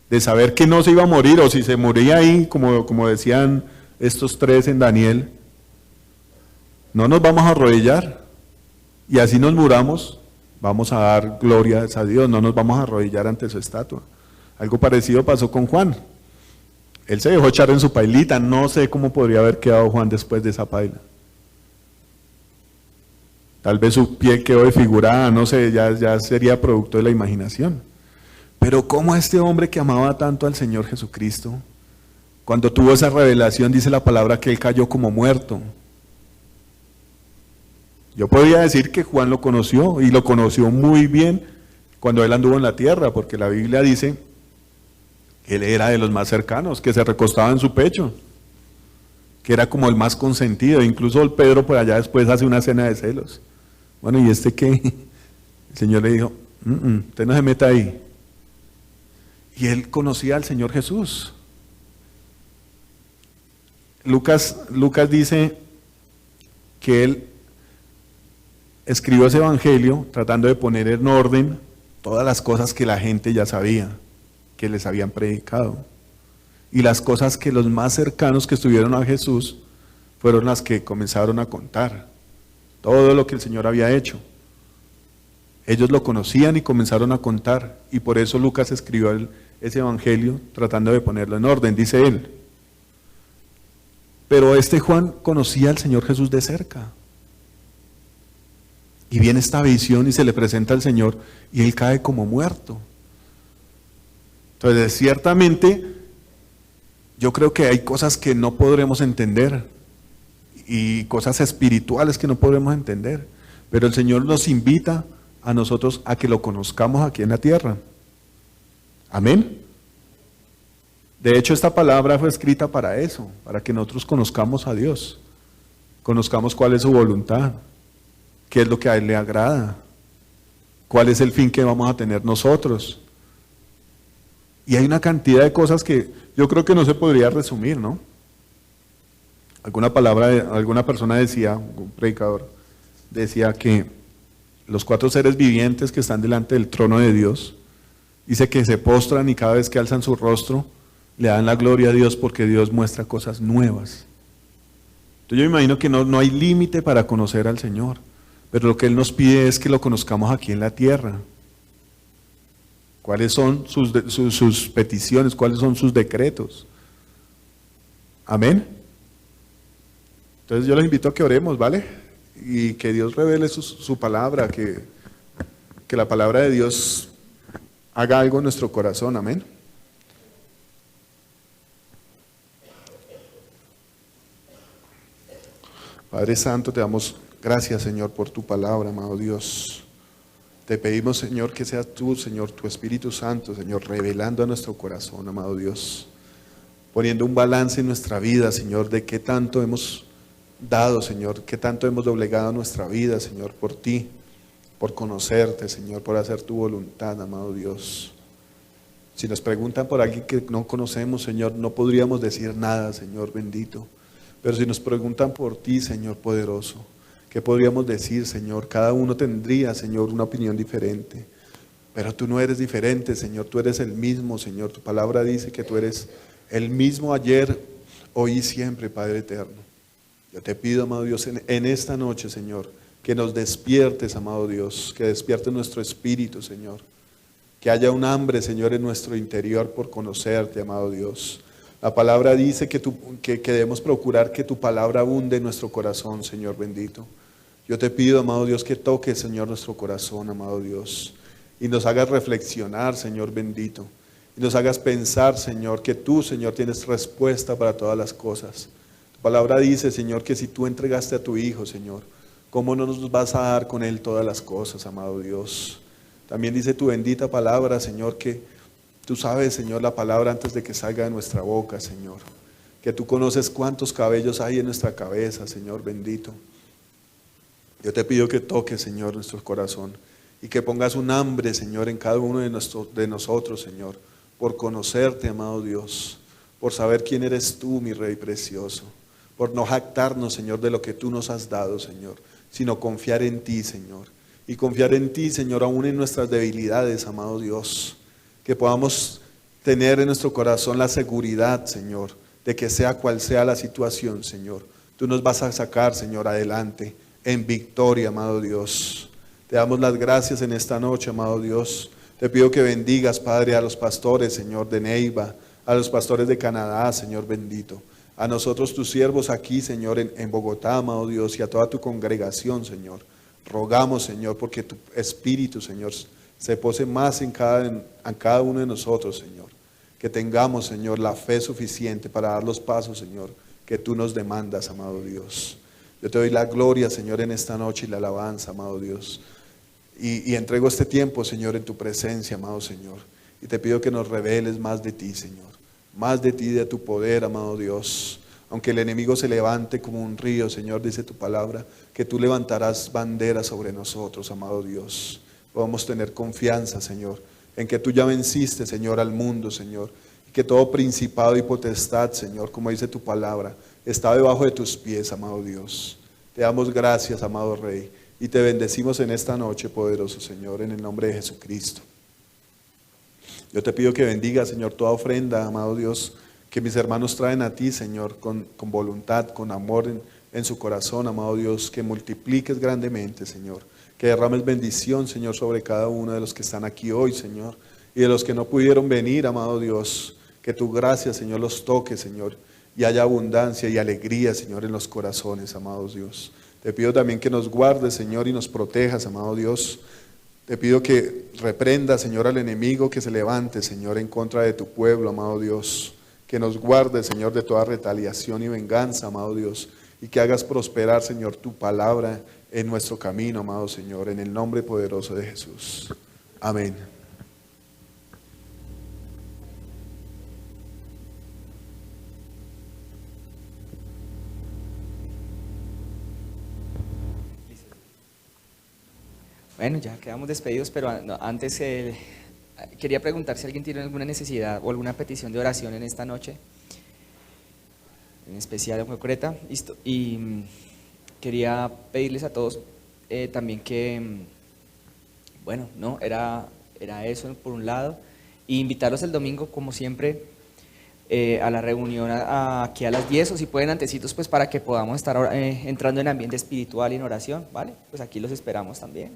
de saber que no se iba a morir, o si se moría ahí, como decían estos tres en Daniel, no nos vamos a arrodillar, y así nos muramos, vamos a dar glorias a Dios, no nos vamos a arrodillar ante su estatua. Algo parecido pasó con Juan. Él se dejó echar en su pailita, no sé cómo podría haber quedado Juan después de esa paila. Tal vez su piel quedó desfigurada, no sé, ya sería producto de la imaginación. Pero cómo este hombre que amaba tanto al Señor Jesucristo, cuando tuvo esa revelación, dice la palabra que él cayó como muerto. Yo podría decir que Juan lo conoció, y lo conoció muy bien cuando él anduvo en la tierra, porque la Biblia dice que él era de los más cercanos, que se recostaba en su pecho, que era como el más consentido. Incluso el Pedro por allá después hace una escena de celos. Bueno, ¿y este qué? El Señor le dijo, usted no se meta ahí. Y él conocía al Señor Jesús. Lucas dice que él escribió ese evangelio tratando de poner en orden todas las cosas que la gente ya sabía, que les habían predicado. Y las cosas que los más cercanos que estuvieron a Jesús fueron las que comenzaron a contar. Todo lo que el Señor había hecho. Ellos lo conocían y comenzaron a contar. Y por eso Lucas escribió ese evangelio tratando de ponerlo en orden, dice él. Pero este Juan conocía al Señor Jesús de cerca. Y viene esta visión y se le presenta al Señor y él cae como muerto. Entonces, ciertamente, yo creo que hay cosas que no podremos entender y cosas espirituales que no podremos entender, pero el Señor nos invita a nosotros a que lo conozcamos aquí en la tierra. Amén. De hecho, esta palabra fue escrita para eso, para que nosotros conozcamos a Dios, conozcamos cuál es su voluntad, qué es lo que a Él le agrada, cuál es el fin que vamos a tener nosotros. Y hay una cantidad de cosas que yo creo que no se podría resumir, ¿no? Alguna persona decía, un predicador, decía que los 4 seres vivientes que están delante del trono de Dios, dice que se postran y cada vez que alzan su rostro, le dan la gloria a Dios porque Dios muestra cosas nuevas. Entonces yo me imagino que no hay límite para conocer al Señor, pero lo que Él nos pide es que lo conozcamos aquí en la tierra. ¿Cuáles son sus peticiones? ¿Cuáles son sus decretos? Amén. Entonces yo los invito a que oremos, ¿vale? Y que Dios revele su palabra, que la palabra de Dios haga algo en nuestro corazón, amén. Padre Santo, te damos gracias, Señor, por tu palabra, amado Dios. Te pedimos, Señor, que seas tú, Señor, tu Espíritu Santo, Señor, revelando a nuestro corazón, amado Dios, poniendo un balance en nuestra vida, Señor, de qué tanto hemos dado, Señor, qué tanto hemos doblegado nuestra vida, Señor, por ti, por conocerte, Señor, por hacer tu voluntad, amado Dios. Si nos preguntan por alguien que no conocemos, Señor, no podríamos decir nada, Señor bendito. Pero si nos preguntan por ti, Señor poderoso, ¿qué podríamos decir, Señor? Cada uno tendría, Señor, una opinión diferente. Pero tú no eres diferente, Señor, tú eres el mismo, Señor. Tu palabra dice que tú eres el mismo ayer, hoy y siempre, Padre eterno. Yo te pido, amado Dios, en esta noche, Señor, que nos despiertes, amado Dios, que despiertes nuestro espíritu, Señor. Que haya un hambre, Señor, en nuestro interior por conocerte, amado Dios. La palabra dice que debemos procurar que tu palabra abunde en nuestro corazón, Señor bendito. Yo te pido, amado Dios, que toques, Señor, nuestro corazón, amado Dios, y nos hagas reflexionar, Señor bendito, y nos hagas pensar, Señor, que tú, Señor, tienes respuesta para todas las cosas. Tu palabra dice, Señor, que si tú entregaste a tu Hijo, Señor, ¿cómo no nos vas a dar con Él todas las cosas, amado Dios? También dice tu bendita palabra, Señor, que tú sabes, Señor, la palabra antes de que salga de nuestra boca, Señor. Que tú conoces cuántos cabellos hay en nuestra cabeza, Señor bendito. Yo te pido que toques, Señor, nuestro corazón y que pongas un hambre, Señor, en cada uno de nosotros, Señor, por conocerte, amado Dios, por saber quién eres tú, mi Rey precioso, por no jactarnos, Señor, de lo que tú nos has dado, Señor, sino confiar en ti, Señor. y confiar en ti, Señor, aún en nuestras debilidades, amado Dios. Que podamos tener en nuestro corazón la seguridad, Señor, de que sea cual sea la situación, Señor, tú nos vas a sacar, Señor, adelante en victoria, amado Dios. Te damos las gracias en esta noche, amado Dios. Te pido que bendigas, Padre, a los pastores, Señor, de Neiva, a los pastores de Canadá, Señor bendito. A nosotros, tus siervos aquí, Señor, en Bogotá, amado Dios, y a toda tu congregación, Señor. Rogamos, Señor, porque tu Espíritu, Señor, se pose más en cada uno de nosotros, Señor. Que tengamos, Señor, la fe suficiente para dar los pasos, Señor, que tú nos demandas, amado Dios. Yo te doy la gloria, Señor, en esta noche y la alabanza, amado Dios. Y entrego este tiempo, Señor, en tu presencia, amado Señor. Y te pido que nos reveles más de ti, Señor. Más de ti, de tu poder, amado Dios. Aunque el enemigo se levante como un río, Señor, dice tu palabra, que tú levantarás banderas sobre nosotros, amado Dios. Podamos tener confianza, Señor, en que tú ya venciste, Señor, al mundo, Señor. Y que todo principado y potestad, Señor, como dice tu palabra, está debajo de tus pies, amado Dios. Te damos gracias, amado Rey. Y te bendecimos en esta noche, poderoso Señor, en el nombre de Jesucristo. Yo te pido que bendiga, Señor, toda ofrenda, amado Dios, que mis hermanos traen a ti, Señor, con voluntad, con amor en su corazón, amado Dios, que multipliques grandemente, Señor, que derrames bendición, Señor, sobre cada uno de los que están aquí hoy, Señor, y de los que no pudieron venir, amado Dios, que tu gracia, Señor, los toque, Señor, y haya abundancia y alegría, Señor, en los corazones, amado Dios. Te pido también que nos guardes, Señor, y nos protejas, amado Dios. Te pido que reprenda, Señor, al enemigo que se levante, Señor, en contra de tu pueblo, amado Dios. Que nos guardes, Señor, de toda retaliación y venganza, amado Dios. Y que hagas prosperar, Señor, tu palabra en nuestro camino, amado Señor, en el nombre poderoso de Jesús. Amén. Bueno, ya quedamos despedidos, pero antes quería preguntar si alguien tiene alguna necesidad o alguna petición de oración en esta noche, en especial en concreta. Listo. Y quería pedirles a todos también que, bueno, no, era eso por un lado, y invitarlos el domingo, como siempre, a la reunión aquí a las 10, o si pueden antecitos, pues para que podamos estar entrando en ambiente espiritual y en oración, ¿vale? Pues aquí los esperamos también.